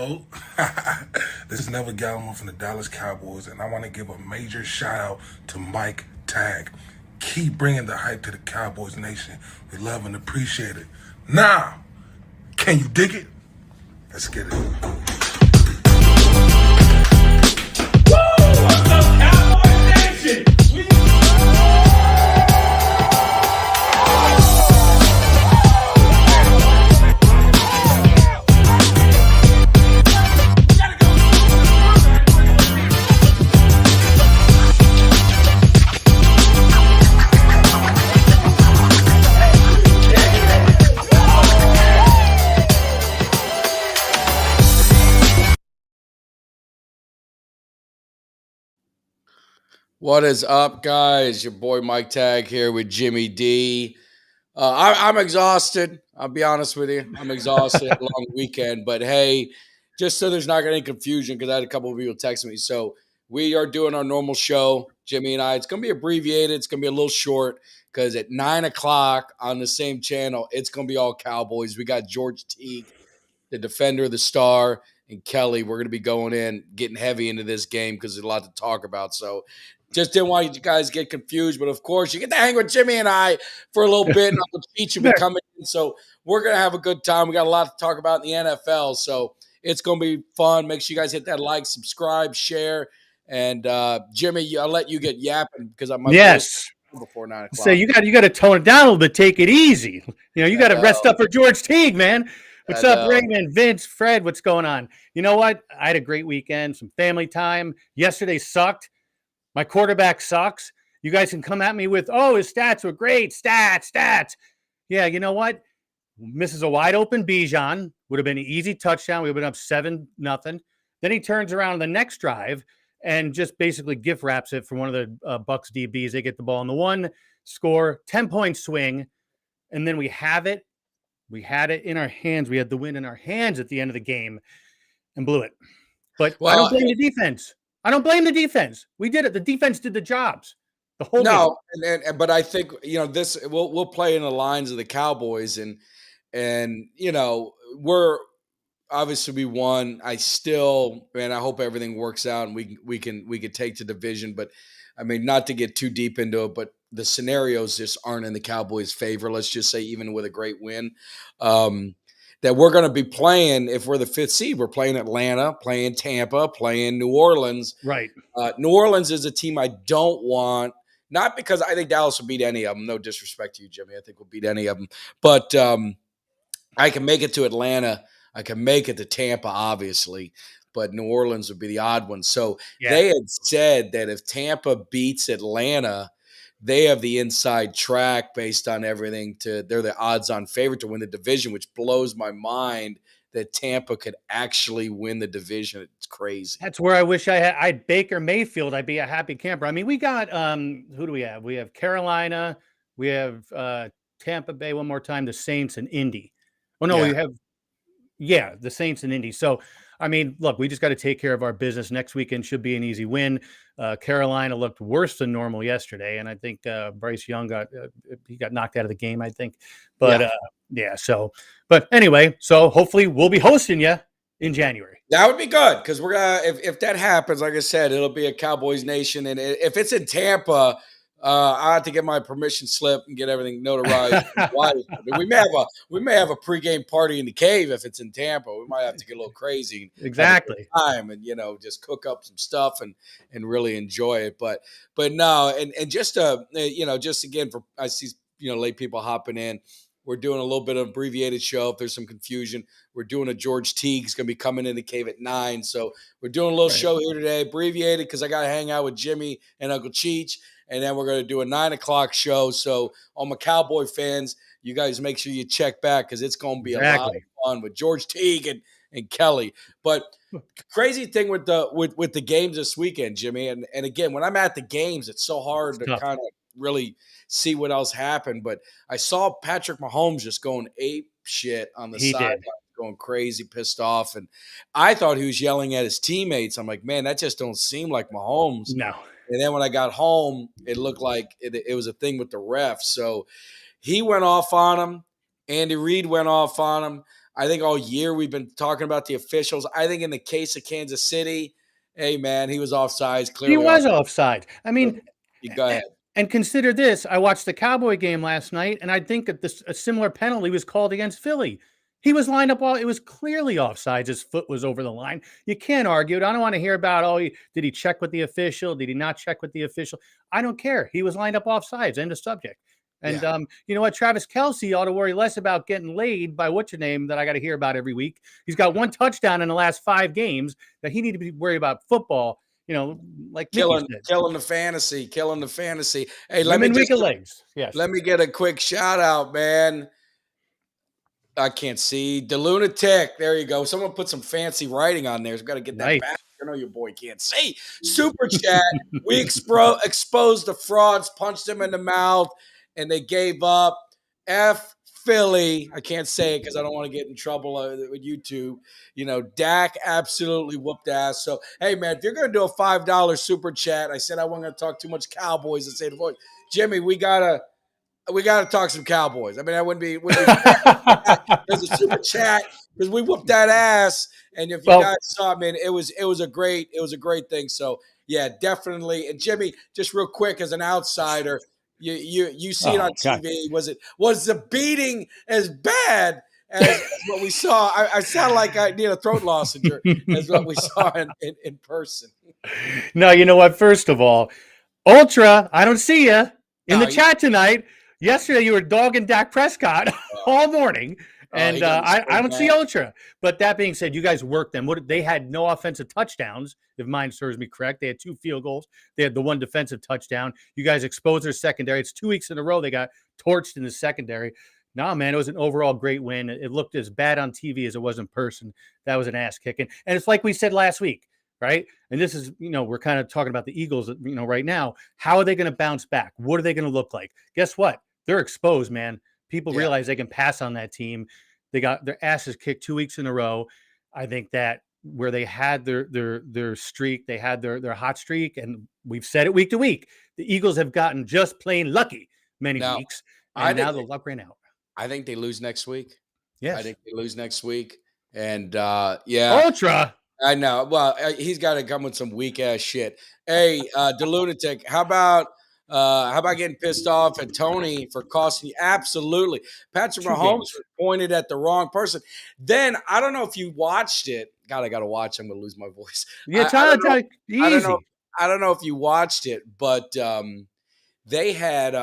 Hello. This is Neville Gallimore from the Dallas Cowboys, and I want to give a major shout out to Mike Tag. Keep bringing the hype to the Cowboys Nation. We love and appreciate it. Now, can you dig it? Let's get it. What's up, Cowboys Nation? What is up, guys? Your boy Mike Tag here with Jimmy Dee. I'm exhausted. I'll be honest with you. I'm exhausted. A long weekend. But hey, just so there's not going to be confusion, because I had a couple of people text me. So we are doing our normal show, Jimmy and I. It's going to be abbreviated. It's going to be a little short because at 9 o'clock on the same channel, it's going to be all Cowboys. We got George Teague, the defender, the star, and Kelly. We're going to be going in, getting heavy into this game because there's a lot to talk about. So just didn't want you guys to get confused. But, of course, you get to hang with Jimmy and I for a little bit, and Uncle Cheech will be coming in. So we're going to have a good time. We got a lot to talk about in the NFL. So it's going to be fun. Make sure you guys hit that like, subscribe, share. And, Jimmy, I'll let you get yapping because I'm yes. Before 9 o'clock. So you got to tone it down a little bit. Take it easy. You got to rest up for George Teague, man. What's up, Raymond, Vince, Fred? What's going on? You know what? I had a great weekend, some family time. Yesterday sucked. My quarterback sucks. You guys can come at me with, oh, his stats were great. Stats. Yeah, you know what? Misses a wide open Bijan. Would have been an easy touchdown. We would have been up 7-0. Then he turns around on the next drive and just basically gift wraps it for one of the Bucks DBs. They get the ball in the one, score, 10-point swing, and then we have it. We had it in our hands. We had the win in our hands at the end of the game and blew it. But I don't blame the defense. We did it. The defense did the jobs. The whole game. But I think this. We'll play in the lines of the Cowboys, and we're obviously we won. I hope everything works out and we can take the division. But I mean, not to get too deep into it, but the scenarios just aren't in the Cowboys' favor. Let's just say, even with a great win, that we're going to be playing, if we're the 5th seed, we're playing Atlanta, playing Tampa, playing New Orleans. Right. New Orleans is a team I don't want, not because I think Dallas will beat any of them. No disrespect to you, Jimmy. I think we'll beat any of them. But I can make it to Atlanta. I can make it to Tampa, obviously. But New Orleans would be the odd one. So They had said that if Tampa beats Atlanta, they have the inside track based on everything. They're the odds-on favorite to win the division, which blows my mind that Tampa could actually win the division. It's crazy. That's where I wish I had Baker Mayfield. I'd be a happy camper. I mean, we got who do we have? We have Carolina. We have Tampa Bay one more time. The Saints and Indy. Oh no, we have the Saints and Indy. So I mean, look, we just got to take care of our business. Next weekend should be an easy win. Carolina looked worse than normal yesterday, and I think Bryce Young got knocked out of the game, I think. But but anyway, so hopefully we'll be hosting you in January. That would be good because we're gonna if that happens, like I said, it'll be a Cowboys Nation, and if it's in Tampa, I have to get my permission slip and get everything notarized. we may have a pregame party in the cave if it's in Tampa. We might have to get a little crazy, exactly, time and just cook up some stuff and really enjoy it. But no, and just just again for I see late people hopping in. We're doing a little bit of abbreviated show. If there's some confusion, we're doing a George Teague's going to be coming in the cave at 9. So we're doing a little show here today, abbreviated because I got to hang out with Jimmy and Uncle Cheech. And then we're going to do a 9 o'clock show. So all my Cowboy fans, you guys make sure you check back because it's going to be a lot of fun with George Teague and Kelly. But crazy thing with the games this weekend, Jimmy, and again, when I'm at the games, it's so hard to kind of really see what else happened. But I saw Patrick Mahomes just going ape shit on the sideline, going crazy, pissed off. And I thought he was yelling at his teammates. I'm like, man, that just don't seem like Mahomes. No. And then when I got home, it looked like it was a thing with the ref. So he went off on him. Andy Reid went off on him. I think all year we've been talking about the officials. I think in the case of Kansas City, hey, man, he was offsides, He clearly was offside. offside. I mean, You go ahead. and consider this. I watched the Cowboy game last night, and I think that a similar penalty was called against Philly. He was lined up it was clearly offsides. His foot was over the line. You can't argue it. I don't want to hear about, did he check with the official? Did he not check with the official? I don't care. He was lined up offsides. End of subject. And you know what? Travis Kelce ought to worry less about getting laid by what's your name that I got to hear about every week. He's got 1 touchdown in the last 5 games that he need to be worried about football. You know, like killing the fantasy. Hey, Women weak of legs. Yes. Let me get a quick shout out, man. I can't see the lunatic. There you go. Someone put some fancy writing on there. I've got to get that back. I know your boy can't see. Super chat. We exposed the frauds, punched them in the mouth, and they gave up. F Philly. I can't say it because I don't want to get in trouble with YouTube. You know, Dak absolutely whooped ass. So, hey, man, if you're going to do a $5 super chat, I said I wasn't going to talk too much Cowboys and say the voice. Jimmy, we got to talk some Cowboys. I mean, that wouldn't be fair. There's a super chat because we whooped that ass. And if you guys saw, man, it was a great thing. So yeah, definitely. And Jimmy, just real quick, as an outsider, you see it on TV. Was the beating as bad as what we saw? I sound like I need a throat lounger as what we saw in person. No, you know what? First of all, Ultra, I don't see you in the chat tonight. Yesterday, you were dogging Dak Prescott all morning, and I don't see Ultra. But that being said, you guys worked them. They had no offensive touchdowns, if mine serves me correct. They had 2 field goals. They had the 1 defensive touchdown. You guys exposed their secondary. It's 2 weeks in a row they got torched in the secondary. No, man, it was an overall great win. It looked as bad on TV as it was in person. That was an ass kicking. And it's like we said last week, right? And this is, we're kind of talking about the Eagles, right now. How are they going to bounce back? What are they going to look like? Guess what? They're exposed, man. People realize they can pass on that team. They got their asses kicked 2 weeks in a row. I think that where they had their streak, they had their hot streak, and we've said it week to week. The Eagles have gotten just plain lucky many weeks, and now the luck ran out. I think they lose next week. Yes. I think they lose next week. And Ultra. I know. Well, he's got to come with some weak ass shit. Hey, the lunatic, how about getting pissed off at Tony for costing you? Absolutely. Patrick Mahomes pointed at the wrong person. Then I don't know if you watched it. God, I got to watch. I'm going to lose my voice. Yeah, I don't know if you watched it, but they had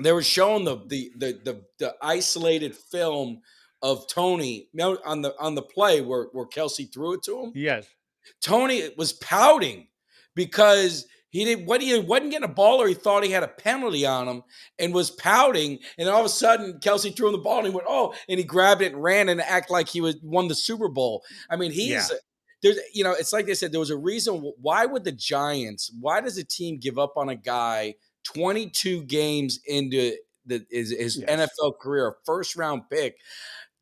they were showing the isolated film of Tony on the play where Kelce threw it to him. Yes. Tony was pouting because he wasn't getting a ball, or he thought he had a penalty on him and was pouting. And then all of a sudden, Kelce threw him the ball and he went, and he grabbed it and ran and acted like he won the Super Bowl. I mean, there's, it's like they said, there was a reason. Why does a team give up on a guy 22 games into his NFL career, a first-round pick?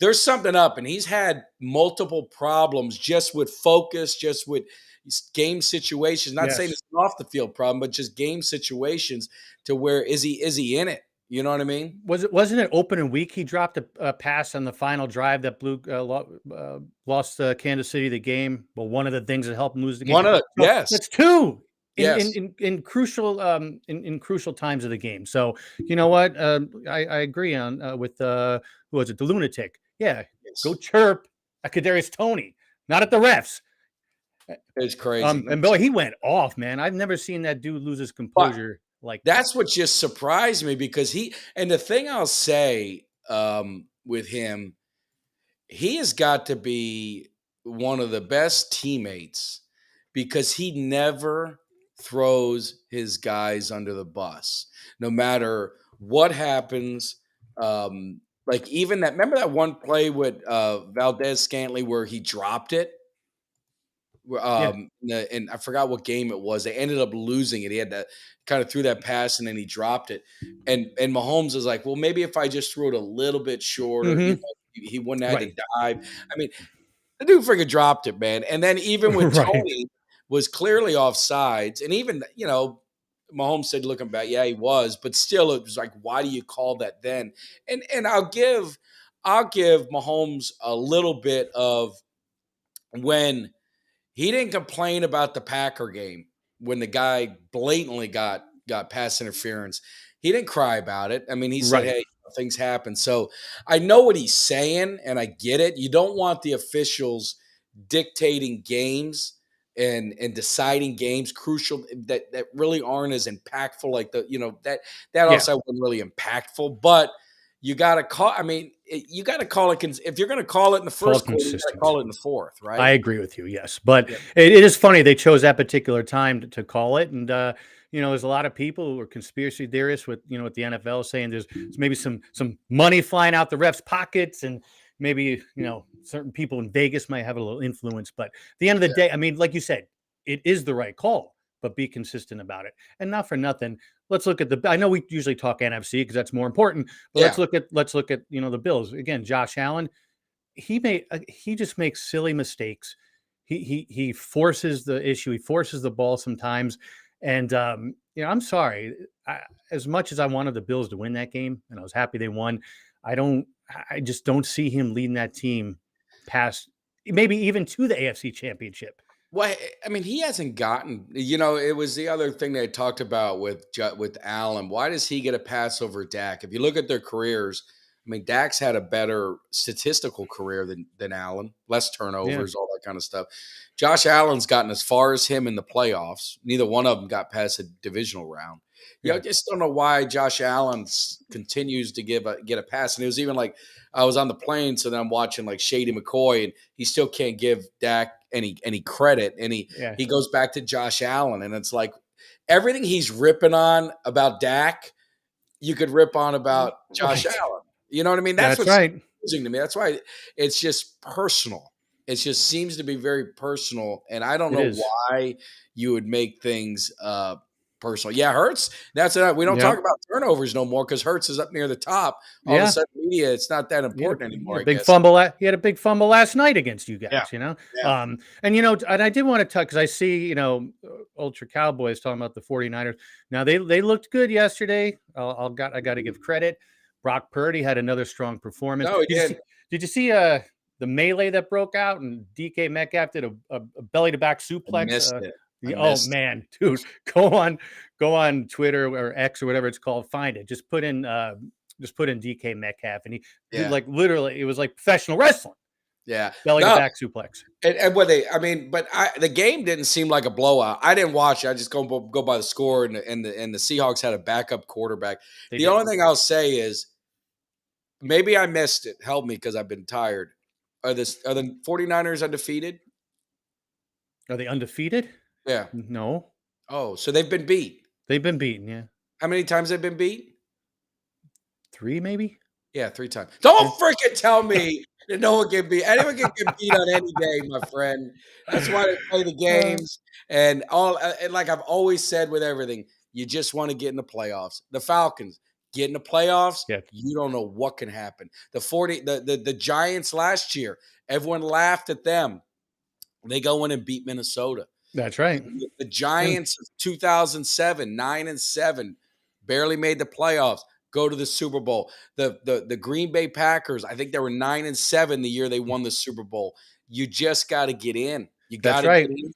There's something up, and he's had multiple problems just with focus, just with game situations. Not saying it's an off the field problem, but just game situations to where is he in it? You know what I mean? Wasn't it opening week? He dropped a pass on the final drive that lost Kansas City the game. Well, one of the things that helped him lose the game. That's 2 in crucial in crucial times of the game. So you know what? I agree on with who was it? The lunatic. Yeah, go chirp at Kadarius Toney, not at the refs. It's crazy. And boy, he went off, man. I've never seen that dude lose his composure like that. That's what just surprised me, because the thing I'll say with him, he has got to be one of the best teammates because he never throws his guys under the bus, no matter what happens. Like even remember that one play with Valdez Scantling where he dropped it? And I forgot what game it was. They ended up losing it. He had to kind of threw that pass and then he dropped it. And Mahomes is like, well, maybe if I just threw it a little bit shorter, he wouldn't have had to dive. I mean, the dude freaking dropped it, man. And then even when Tony was clearly offsides, and even, Mahomes said looking back, yeah, he was, but still it was like, why do you call that then? And I'll give I'll give Mahomes a little bit of when he didn't complain about the Packer game when the guy blatantly got pass interference. He didn't cry about it. I mean, he said, Right. "Hey, things happen." So I know what he's saying, and I get it. You don't want the officials dictating games and deciding games crucial that really aren't as impactful. Like that Yeah. also wasn't really impactful, but. You got to call. I mean, you got to call it. If you're going to call it in the first quarter, you got to consistent. call it in the fourth, right? I agree with you. Yes, but it is funny they chose that particular time to call it, and there's a lot of people who are conspiracy theorists with with the NFL saying there's maybe some money flying out the refs' pockets, and maybe certain people in Vegas might have a little influence. But at the end of the day, I mean, like you said, it is the right call, but be consistent about it. And not for nothing, let's look at I know we usually talk NFC because that's more important, but let's look at the Bills again. Josh Allen, he just makes silly mistakes. He forces the issue. He forces the ball sometimes, and I'm sorry. As much as I wanted the Bills to win that game, and I was happy they won, I just don't see him leading that team past maybe even to the AFC Championship. Well, I mean, he hasn't gotten. It was the other thing they talked about with Allen. Why does he get a pass over Dak? If you look at their careers, I mean, Dak's had a better statistical career than Allen, less turnovers, all that kind of stuff. Josh Allen's gotten as far as him in the playoffs. Neither one of them got past the divisional round. I just don't know why Josh Allen continues to get a pass. And it was even like I was on the plane, so then I'm watching like Shady McCoy, and he still can't give Dak any credit. And he goes back to Josh Allen, and it's like everything he's ripping on about Dak, you could rip on about Josh Allen. You know what I mean? That's what's right. confusing to me. That's why it's just personal. It just seems to be very personal, and I don't know why you would make things personal. Yeah, Hurts. That's it. We don't talk about turnovers no more because Hurts is up near the top. All of a sudden, media, it's not that important anymore. He had a big fumble last night against you guys. And and I did want to talk because I see Ultra Cowboys talking about the 49ers. Now they looked good yesterday. I got to give credit. Brock Purdy had another strong performance. No, he did. Did you see the melee that broke out and DK Metcalf did a belly to back suplex? I missed it. Oh man, dude, go on Twitter or X or whatever it's called. Find it. Just put in DK Metcalf, and he like literally it was like professional wrestling. Yeah, belly to back suplex. And what the game didn't seem like a blowout. I didn't watch it. I just go by the score, and the Seahawks had a backup quarterback. The only thing I'll say is maybe I missed it. Help me because I've been tired. Are the 49ers undefeated? Are they undefeated? Yeah. No. Oh, so they've been beat. They've been beaten, yeah. How many times they've been beat? 3, maybe? Yeah, 3 times. Don't freaking tell me that no one can beat. Anyone can get beat on any day, my friend. That's why they play the games. And like I've always said with everything, you just want to get in the playoffs. The Falcons get in the playoffs. Yeah. You don't know what can happen. The Giants last year, everyone laughed at them. They go in and beat Minnesota. That's right. The Giants of 2007, 9-7, barely made the playoffs. Go to the Super Bowl. The Green Bay Packers, I think they were 9-7 the year they won the Super Bowl. You just got to get in. You got to get in,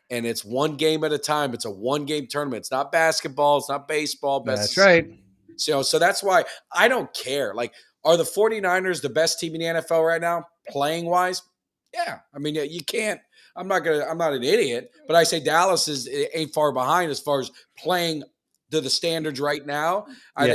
and it's one game at a time. It's a one-game tournament. It's not basketball. It's not baseball. That's right. So that's why I don't care. Like, are the 49ers the best team in the NFL right now, playing-wise? Yeah. I mean, you can't. I'm not an idiot, but I say Dallas ain't far behind as far as playing to the standards right now. I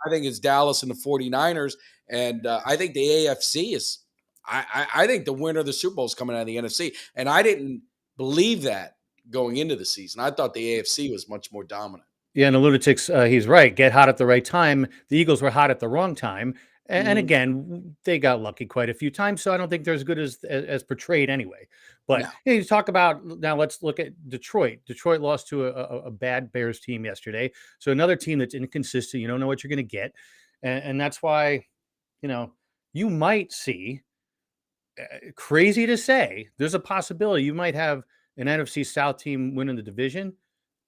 think it's Dallas and the 49ers, and I think the AFC is I think the winner of the Super Bowl is coming out of the NFC, and I didn't believe that going into the season. I thought the AFC was much more dominant. Yeah, and the Lunatics, he's right. Get hot at the right time. The Eagles were hot at the wrong time. And again, they got lucky quite a few times, so I don't think they're as good as portrayed anyway. But you talk about now. Let's look at Detroit. Detroit lost to a bad Bears team yesterday, so another team that's inconsistent. You don't know what you're going to get, and that's why you might see. Crazy to say, there's a possibility you might have an NFC South team winning the division,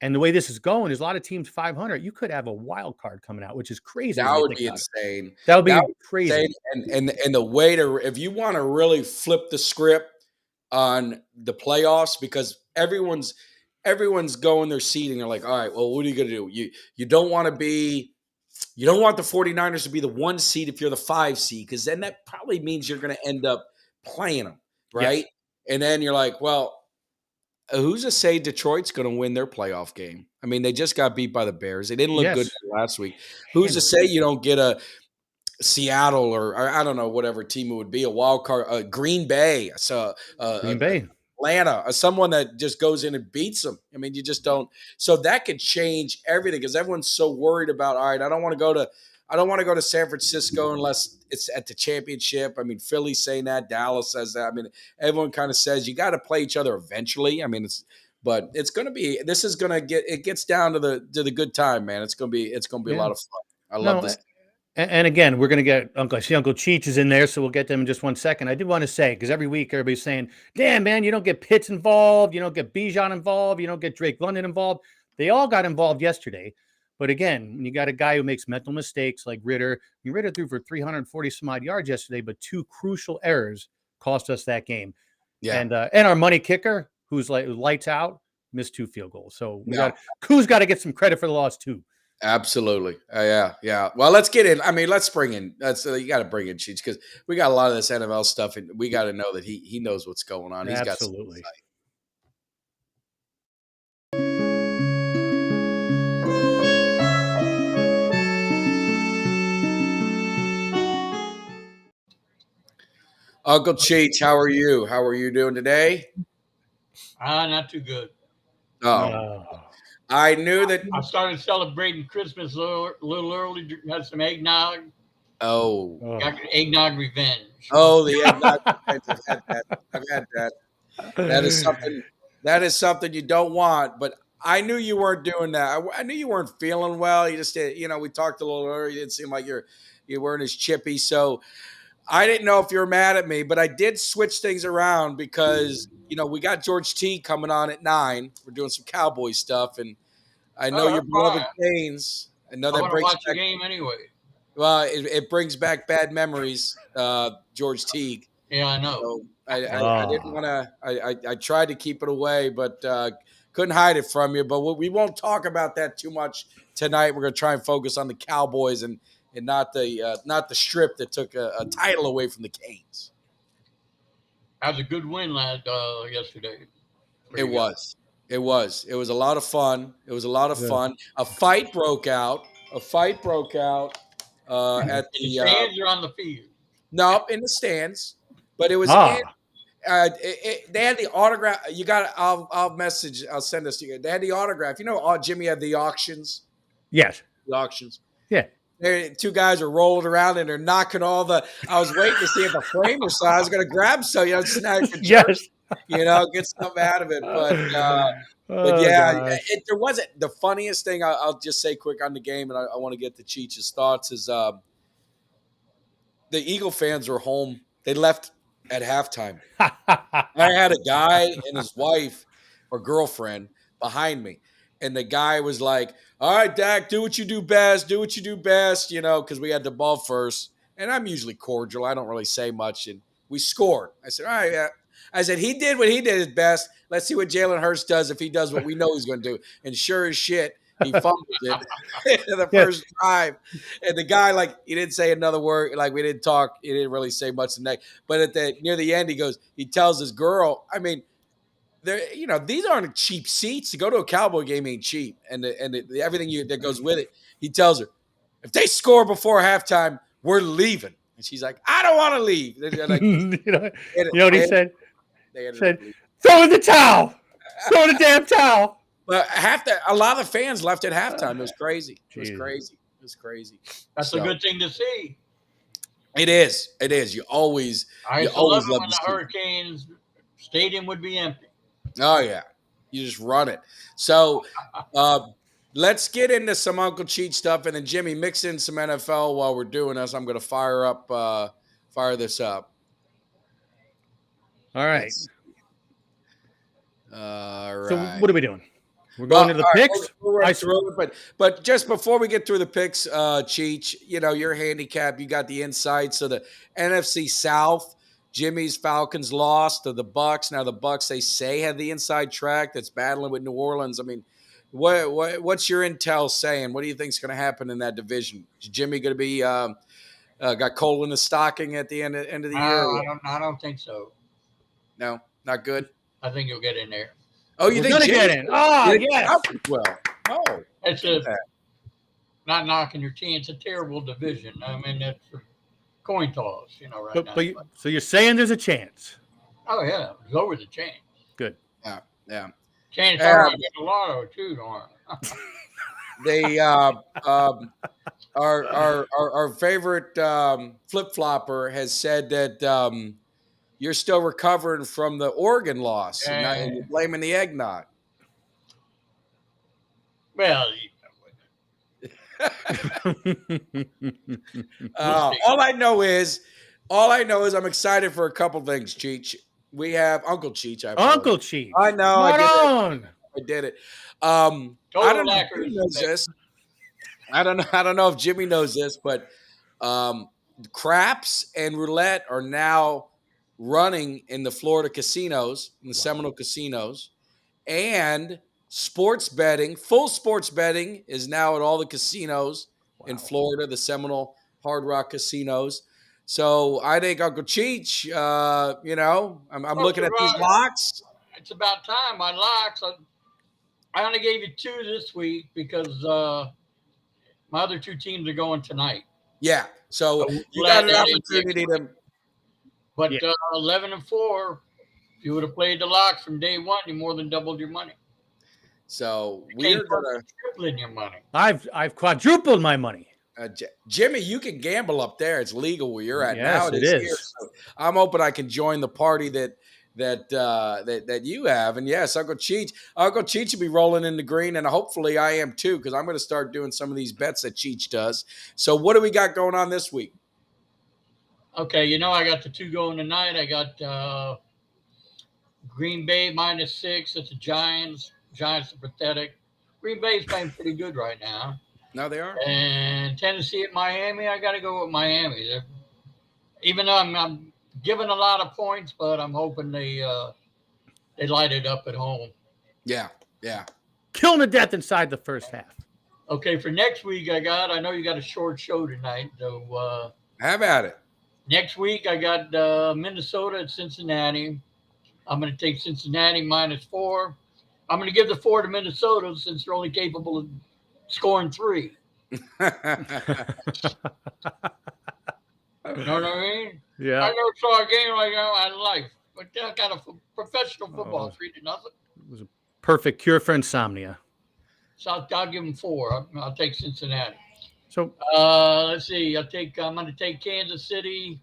And the way this is going is a lot of teams 500. You could have a wild card coming out, which is crazy. That would be insane. That would be crazy. And the way to, if you want to really flip the script on the playoffs, because everyone's going their seeding. They're like, all right, well, what are you going to do? You don't want the 49ers to be the 1 seed if you're the 5 seed, because then that probably means you're going to end up playing them, right? Yes. And then you're like, well, who's to say Detroit's going to win their playoff game? I mean, they just got beat by the Bears. They didn't look good last week. Who's to say you don't get a Seattle or I don't know, whatever team it would be, a wild card, Green Bay, Green Bay, Atlanta, someone that just goes in and beats them. I mean, you just don't. So that could change everything because everyone's so worried about, all right, I don't want to go to San Francisco unless it's at the championship. I mean, Philly's saying that, Dallas says that. I mean, everyone kind of says you got to play each other eventually. I mean, it's going to be, it gets down to the good time, man. It's going to be a lot of fun. I love this. And again, we're going to get Uncle Cheech is in there, so we'll get them in just 1 second. I did want to say, because every week everybody's saying, damn, man, you don't get Pitts involved. You don't get Bijan involved. You don't get Drake London involved. They all got involved yesterday. But again, when you got a guy who makes mental mistakes like Ritter, Ritter threw for 340 some odd yards yesterday, but 2 crucial errors cost us that game. Yeah. And our money kicker, who's like lights out, missed 2 field goals. So Koo's got to get some credit for the loss too. Absolutely. Yeah. Well, let's get in. I mean, let's bring in. You got to bring in Cheech because we got a lot of this NFL stuff, and we got to know that he knows what's going on. He's got some insight. Uncle Cheech, how are you? How are you doing today? Not too good. Oh. I knew that. I started celebrating Christmas a little early. Had some eggnog. Oh. Got eggnog revenge. Oh, the eggnog revenge. I've had that. That is something you don't want. But I knew you weren't doing that. I knew you weren't feeling well. You just did. We talked a little earlier. You didn't seem like you weren't as chippy. So I didn't know if you were mad at me, but I did switch things around because we got George T coming on at 9. We're doing some Cowboy stuff, and I know your beloved Canes. I know that brings back the game anyway. Well, it brings back bad memories, George Teague. Yeah, I know. So I didn't want to. I tried to keep it away, but couldn't hide it from you. But we won't talk about that too much tonight. We're going to try and focus on the Cowboys and not the strip that took a title away from the Canes. That was a good win yesterday. It was a lot of fun. A fight broke out. At the stands or on the field? No, in the stands. But it was. They had the autograph. I'll send this to you. They had the autograph. Jimmy had the auctions. Yes. The auctions. Yeah. 2 guys are rolling around and they're knocking all the. I was waiting to see if a framer saw. I was going to grab some, snag the yes, get something out of it. But yeah, there wasn't the funniest thing. I'll just say quick on the game, and I want to get to Cheech's thoughts. Is the Eagle fans were home. They left at halftime. I had a guy and his wife or girlfriend behind me. And the guy was like, all right, Dak, do what you do best, because we had the ball first. And I'm usually cordial. I don't really say much. And we scored. I said, all right, yeah. I said, he did what he did his best. Let's see what Jalen Hurts does if he does what we know he's going to do. And sure as shit, he fumbled it in the first drive. And the guy, he didn't say another word. We didn't talk. He didn't really say much tonight. But near the end, he tells his girl, I mean, these aren't cheap seats. To go to a Cowboy game ain't cheap, and everything that goes with it. He tells her, if they score before halftime, we're leaving. And she's like, I don't want to leave. You know what he said? He said, throw in the towel. Throw in the damn towel. But a lot of the fans left at halftime. It was crazy. It was crazy. That's a good thing to see. It is. You always love it when the Hurricanes stadium would be empty. Oh, yeah. You just run it. So let's get into some Uncle Cheech stuff. And then, Jimmy, mix in some NFL while we're doing this. I'm going to fire this up. All right. All right. So what are we doing? We're going to the picks. We'll run through it, but just before we get through the picks, Cheech, your handicap, you got the insight. So the NFC South, Jimmy's Falcons lost to the Bucks. Now the Bucks, they say, have the inside track that's battling with New Orleans. I mean, what's your intel saying? What do you think is going to happen in that division? Is Jimmy going to be got coal in the stocking at the end of the year? I don't think so. No, not good. I think you'll get in there. Oh, you think gonna Jimmy, get in? Oh, yes. Well, oh, It's not knocking your team. It's a terrible division. I mean, it's a coin toss, right now. So you're saying there's a chance? Oh yeah, lower the chance. Good. yeah. Chance I get a lotto too, don't I? They our favorite flip flopper has said that you're still recovering from the Oregon loss, and you're blaming the eggnog. Well, all I know is I'm excited for a couple things, Cheech. We have Uncle Cheech. Uncle Cheech. I know. I did it. I don't know if Jimmy knows this. I don't know if Jimmy knows this, but craps and roulette are now running in the Florida casinos, in the Seminole casinos, and sports betting, full sports betting, is now at all the casinos in Florida, the Seminole Hard Rock casinos. So I think Uncle Cheech, I'm looking at these locks. It's about time. My locks. I only gave you 2 this week because my other 2 teams are going tonight. Yeah. So you got an opportunity to. But 11-4, if you would have played the locks from day one, you more than doubled your money. So we're gonna tripling your money. I've quadrupled my money. Jimmy, you can gamble up there. It's legal where you're at now. It is. Here, so I'm hoping I can join the party that you have. And yes, Uncle Cheech will be rolling in the green, and hopefully I am too, because I'm going to start doing some of these bets that Cheech does. So what do we got going on this week? Okay, I got the 2 going tonight. I got Green Bay -6. That's the Giants. Giants are pathetic. Green Bay's playing pretty good right now. No, they are. And Tennessee at Miami, I got to go with Miami. Even though I'm giving a lot of points, but I'm hoping they light it up at home. Yeah. Killing to death inside the first half. Okay, for next week, I know you got a short show tonight, so have at it. Next week, I got Minnesota at Cincinnati. I'm going to take Cincinnati -4. I'm going to give the 4 to Minnesota since they're only capable of scoring 3. You know what I mean? Yeah. I never saw a game like that in my life. But that kind of professional football, 3-0. It was a perfect cure for insomnia. So I'll give them 4. I'll take Cincinnati. So let's see. I'm going to take Kansas City.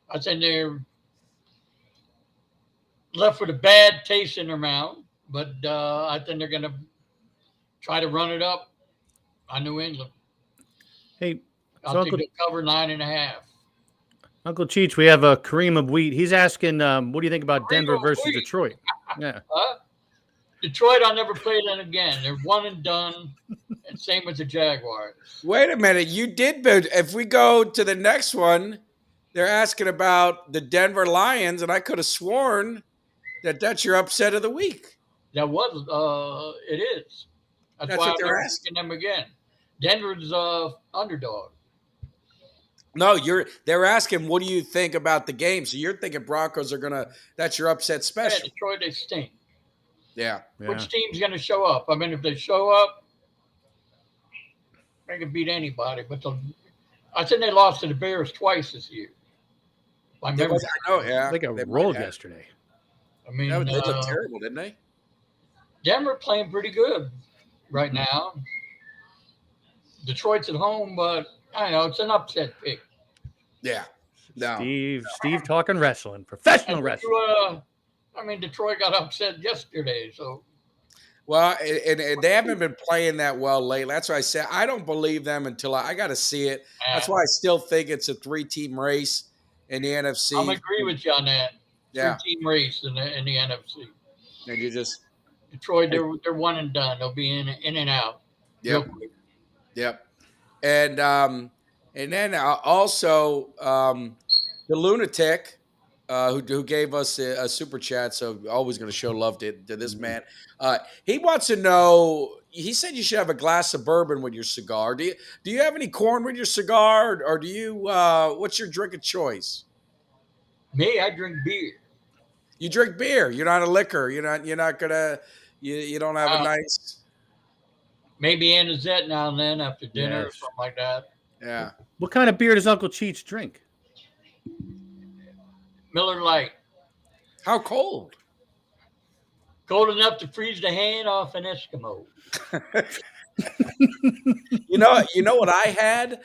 I think they're left with a bad taste in their mouth, but I think they're going to try to run it up on New England. Hey, I'll take the cover 9.5. Uncle Cheech, we have a Kareem of Wheat. He's asking, what do you think about Denver versus Detroit? Yeah. Detroit, I'll never play them again. They're one and done, and same with the Jaguars. Wait a minute. You did, but if we go to the next one, they're asking about the Denver Lions, and I could have sworn that's your upset of the week. That was, it is. That's why they're asking them again. Denver's underdog. No, they're asking, what do you think about the game? So you're thinking Broncos are that's your upset special. Yeah, Detroit, they stink. Yeah. Which team's going to show up? I mean, if they show up, they can beat anybody. But I think they lost to the Bears twice this year. I know, yeah. They got rolled yesterday. I mean, they looked terrible, didn't they? Denver playing pretty good right now. Detroit's at home, but I don't know, it's an upset pick. Yeah. No. Steve talking wrestling, professional wrestling. I mean, Detroit got upset yesterday, so. Well, and they haven't been playing that well lately. That's why I said I don't believe them until I got to see it. That's why I still think it's a 3-team race in the NFC. I agree with you on that. Yeah. 3-team race in the NFC. And Detroit, they're one and done. They'll be in and out. Yep. Real quick. Yep. And then also the lunatic who gave us a super chat. So always going to show love to this man. He wants to know. He said you should have a glass of bourbon with your cigar. Do you have any corn with your cigar, or do you? What's your drink of choice? Me, I drink beer. You drink beer. You're not a liquor. You're not gonna. You don't have a nice. Maybe Anisette now and then after dinner or something like that. Yeah. What kind of beer does Uncle Cheech drink? Miller Lite. How cold? Cold enough to freeze the hand off an Eskimo. You know what I had?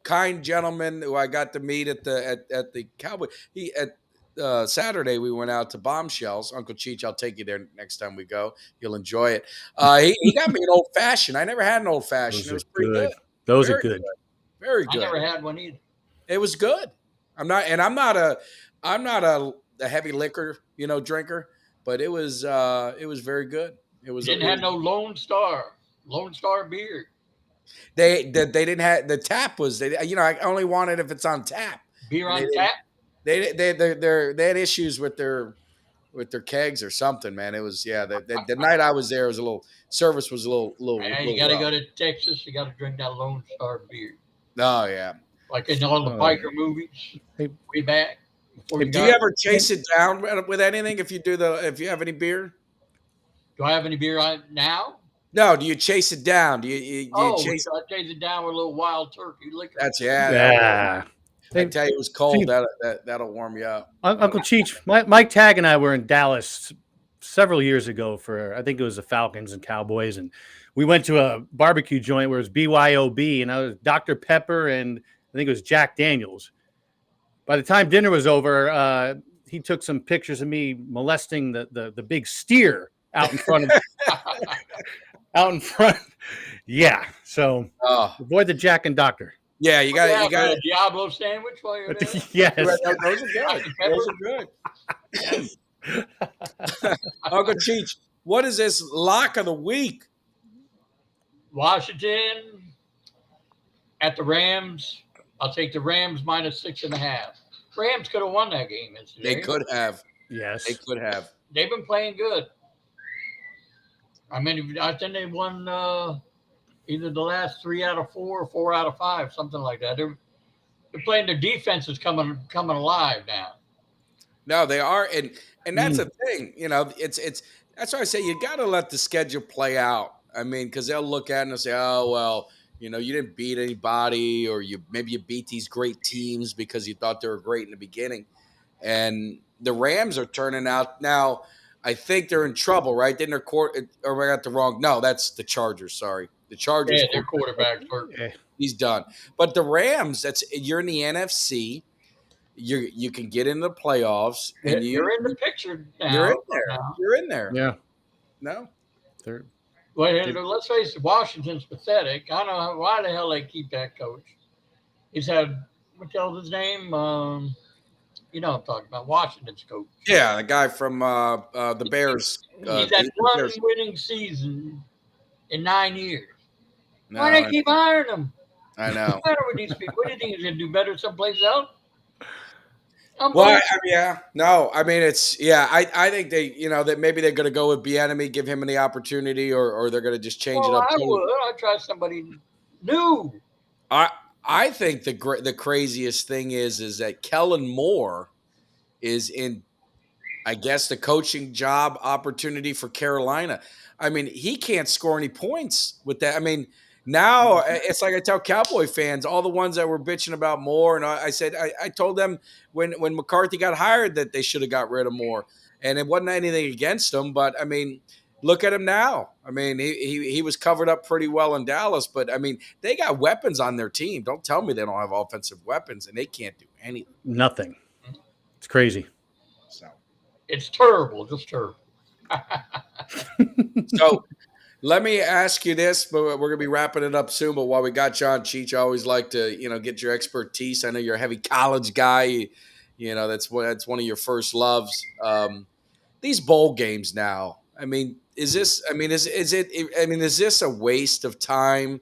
Kind gentleman who I got to meet at the Cowboy. Saturday we went out to Bombshells. Uncle Cheech, I'll take you there next time we go. You'll enjoy it. He got me an old fashioned. I never had an old fashioned. It was pretty good. Those are good. Very good. I never had one either. It was good. I'm not a heavy liquor, drinker, but it was very good. It was. Didn't have no Lone Star beer. They didn't have the tap was I only want it if it's on tap. Beer on tap. They had issues with their kegs or something, man. It was the night I was there was service was a little. You got to go to Texas. You got to drink that Lone Star beer. Oh yeah, like in all the biker movies. Way back. Do you ever chase it down with anything? If you have any beer? Do I have any beer on now? No. Do you chase it down? Do you chase? I chase it down with a little wild turkey liquor. That's yeah. I tell you, it was cold. That'll warm you up. Uncle Cheech, Mike Tag and I were in Dallas several years ago for, I think it was the Falcons and Cowboys, and we went to a barbecue joint where it was BYOB, and I was Dr. Pepper, and I think it was Jack Daniels. By the time dinner was over, he took some pictures of me molesting the big steer out in front of Yeah. So avoid the Jack and Doctor. Yeah, you got a Diablo sandwich while you're there. Yes. Those are good. Yes. Uncle Cheech, what is this lock of the week? Washington at the Rams. I'll take the Rams -6.5. Rams could have won that game yesterday. They could have. Yes. They could have. They've been playing good. I mean, I think they won either the last 3 out of 4 or 4 out of 5, something like that. They're playing. Their defense is coming alive now. No, they are, and that's the thing. It's that's why I say you got to let the schedule play out. I mean, because they'll look at it and they'll say, "Oh well, you didn't beat anybody, or maybe you beat these great teams because you thought they were great in the beginning." And the Rams are turning out now. I think they're in trouble, right? Then or I got the wrong. No, that's the Chargers. Sorry, the Chargers. Yeah, their quarterback's hurt. He's done. But the Rams, you're in the NFC. You can get into the playoffs, and you're in the picture now. You're in there. You're in there. Yeah. No. Well, let's face it, Washington's pathetic. I don't know why the hell they keep that coach. He's had, what the hell's his name? You know what I'm talking about, Washington's coach. Yeah, the guy from the Bears. He's had one winning season in 9 years. No, why do they keep hiring him? I know. What's the matter with these people? What do you think? He's going to do better someplace else? Well, I mean, it's, I think they, that maybe they're going to go with Bieniemy, give him the opportunity, or they're going to just change it up. I'd try somebody new. I think the craziest thing is that Kellen Moore is in, I guess, the coaching job opportunity for Carolina. I mean, he can't score any points with that. I mean, now it's like I tell Cowboy fans, all the ones that were bitching about Moore, and I said I told them when McCarthy got hired that they should have got rid of Moore, and it wasn't anything against him, but I mean, look at him now. I mean, he was covered up pretty well in Dallas, but I mean, they got weapons on their team. Don't tell me they don't have offensive weapons, and they can't do anything. Nothing. It's crazy. So it's terrible, just terrible. So. Let me ask you this, but we're going to be wrapping it up soon. But while we got you on, Cheech, I always like to, get your expertise. I know you're a heavy college guy. That's one of your first loves. these bowl games now. I mean, is this a waste of time?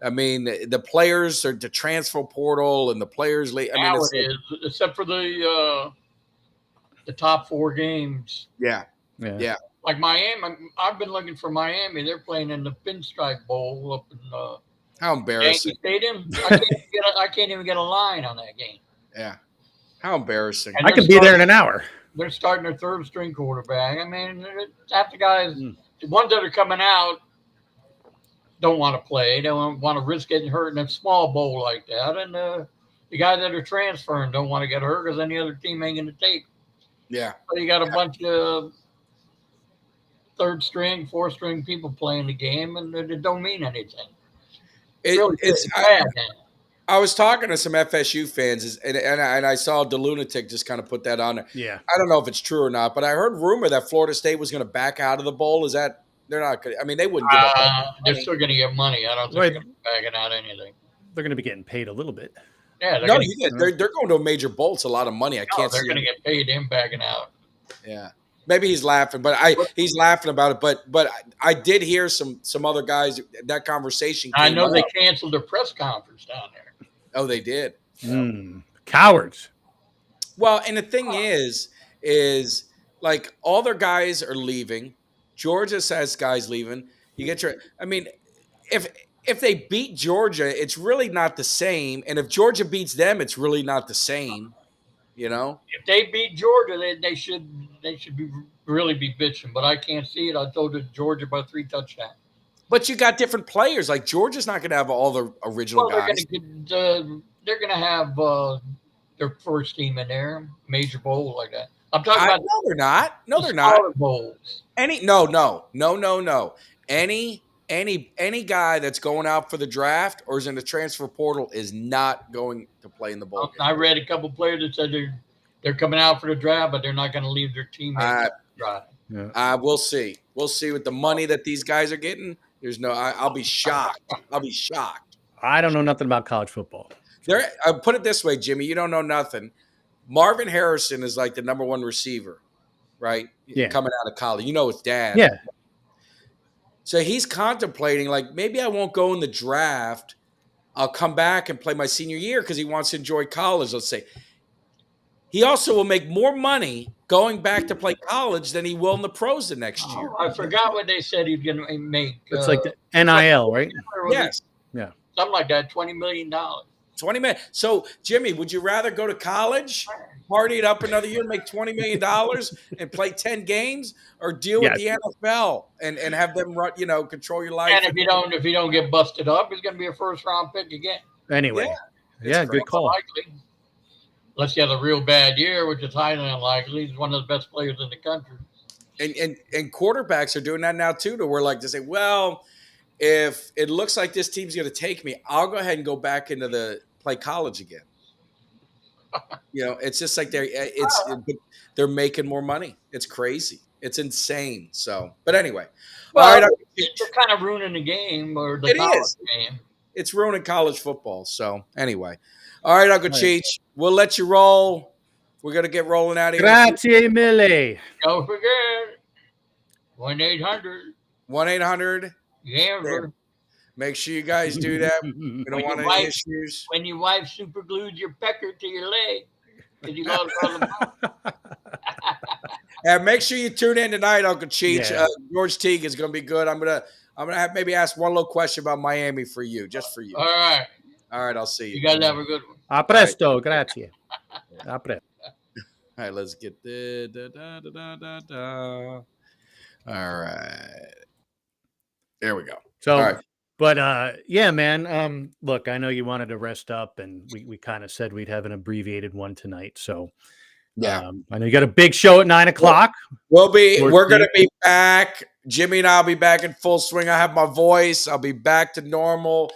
I mean, the players are the transfer portal and the players. Now it is, except for the top 4 games. Yeah. Like Miami, I've been looking for Miami. They're playing in the Pinstripe Bowl up in How embarrassing! Yankee Stadium. I can't even get a line on that game. Yeah, how embarrassing! I could be there in an hour. They're starting their 3rd string quarterback. I mean, half the guys, the ones that are coming out, don't want to play. They don't want to risk getting hurt in a small bowl like that. And the guys that are transferring don't want to get hurt because any other team ain't going to take. Yeah. So you got a bunch of 3rd string, 4th string people playing the game, and it don't mean anything. It's bad, man. I was talking to some FSU fans, and I saw DeLunatic just kind of put that on there. Yeah. I don't know if it's true or not, but I heard rumor that Florida State was going to back out of the bowl. Is that they're not going to? I mean, they wouldn't give up. They're still going to get money. I don't think they're going to be backing out anything. They're going to be getting paid a little bit. Yeah, they're going to a major bowl. It's a lot of money. I can't. They're going to get paid him backing out. Yeah. Maybe he's laughing, but he's laughing about it. But I did hear some other guys that conversation. I know they canceled their press conference down there. Oh, they did. Cowards. Well, and the thing is like all their guys are leaving. Georgia has guys leaving. You get your. I mean, if they beat Georgia, it's really not the same. And if Georgia beats them, it's really not the same. You know, if they beat Georgia, they should really be bitching. But I can't see it. I told it Georgia by 3 touchdowns. But you got different players. Like Georgia's not going to have all the original guys. They're going to have their first team in there, major bowl like that. I'm talking about. No, they're not. No, they're not. Bowls. No. Any guy that's going out for the draft or is in the transfer portal is not going to play in the bowl game. I read a couple players that said they're coming out for the draft, but they're not going to leave their teammates. We'll see. We'll see with the money that these guys are getting. There's no. I'll be shocked. I don't know nothing about college football. I'll put it this way, Jimmy. You don't know nothing. Marvin Harrison is like the number 1 receiver, right? Yeah. Coming out of college. You know his dad. Yeah. So he's contemplating, like, maybe I won't go in the draft. I'll come back and play my senior year because he wants to enjoy college, let's say. He also will make more money going back to play college than he will in the pros the next year. I forgot what they said he's going to make. It's like the NIL, right? Yes. Yeah. Something like that, $20 million. 20 million. So, Jimmy, would you rather go to college, party it up another year, make $20 million and play 10 games, or deal with the NFL and have them run, control your life? And if you don't get busted up, he's going to be a 1st-round pick again. Anyway. Yeah, good call. Unlikely. Unless you have a real bad year, which is highly unlikely. He's one of the best players in the country. And quarterbacks are doing that now too, to where like to say, well, if it looks like this team's going to take me, I'll go ahead and go back into play college again. It's just like they're making more money. It's crazy. It's insane. So, but anyway, well, all right. They're kind of ruining the game or the college game. It's ruining college football. So anyway, all right, Uncle Cheech, we'll let you roll. We're going to get rolling out of here. Grazie mille. Don't forget, 1-800. 1-800. Gambler. Make sure you guys do that. We don't want any issues. When your wife super glued your pecker to your leg, did you go And make sure you tune in tonight, Uncle Cheech. Yeah. George Teague is going to be good. I'm gonna have maybe ask one little question about Miami for you, just for you. All right. I'll see you. You guys have a good one. A presto, grazie. A presto. All right, let's get All right. There we go. So, all right. But yeah, man. Look, I know you wanted to rest up, and we kind of said we'd have an abbreviated one tonight. So, yeah, I know you got a big show at 9 o'clock. We're going to be back. Jimmy and I'll be back in full swing. I have my voice. I'll be back to normal.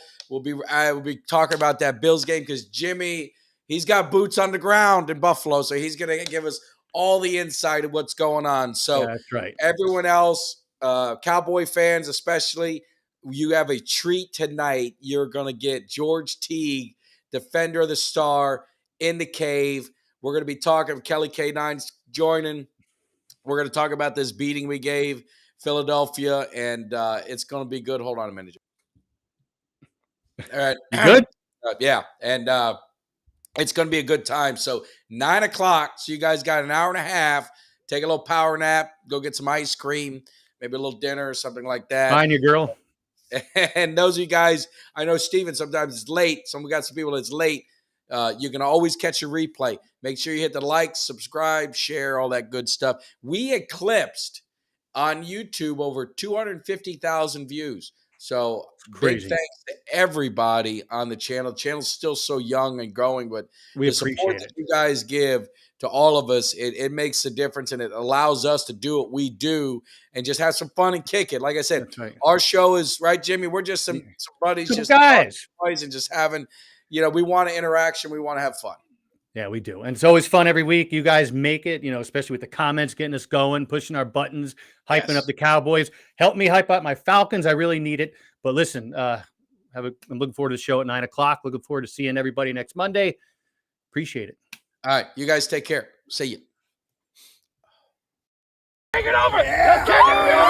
I will be talking about that Bills game because Jimmy, he's got boots on the ground in Buffalo, so he's going to give us all the insight of what's going on. So, that's right. Everyone else, Cowboy fans especially, you have a treat tonight. You're going to get George Teague, defender of the star, in the cave. We're going to be talking. Kelly K9's joining. We're going to talk about this beating we gave Philadelphia, and it's going to be good. Hold on a minute. All right. You good? Yeah. And it's going to be a good time. So 9 o'clock. So you guys got an hour and a half. Take a little power nap. Go get some ice cream, maybe a little dinner or something like that. Find your girl. And those of you guys, I know Steven sometimes it's late. We got some people that's late. You can always catch a replay. Make sure you hit the like, subscribe, share, all that good stuff. We eclipsed on YouTube over 250,000 views. So big thanks to everybody on the channel. The channel's still so young and growing, but we the support appreciate that it. you guys give to all of us, it makes a difference, and it allows us to do what we do and just have some fun and kick it. Like I said, That's right. our show is right, Jimmy. We're just some buddies, Some just guys, and just having, we want interaction. We want to have fun. Yeah, we do. And it's always fun every week. You guys make it, especially with the comments, getting us going, pushing our buttons, hyping up the Cowboys. Help me hype up my Falcons. I really need it. But listen, I'm looking forward to the show at 9 o'clock. Looking forward to seeing everybody next Monday. Appreciate it. All right. You guys take care. See you. Take it over. Yeah. Take it over.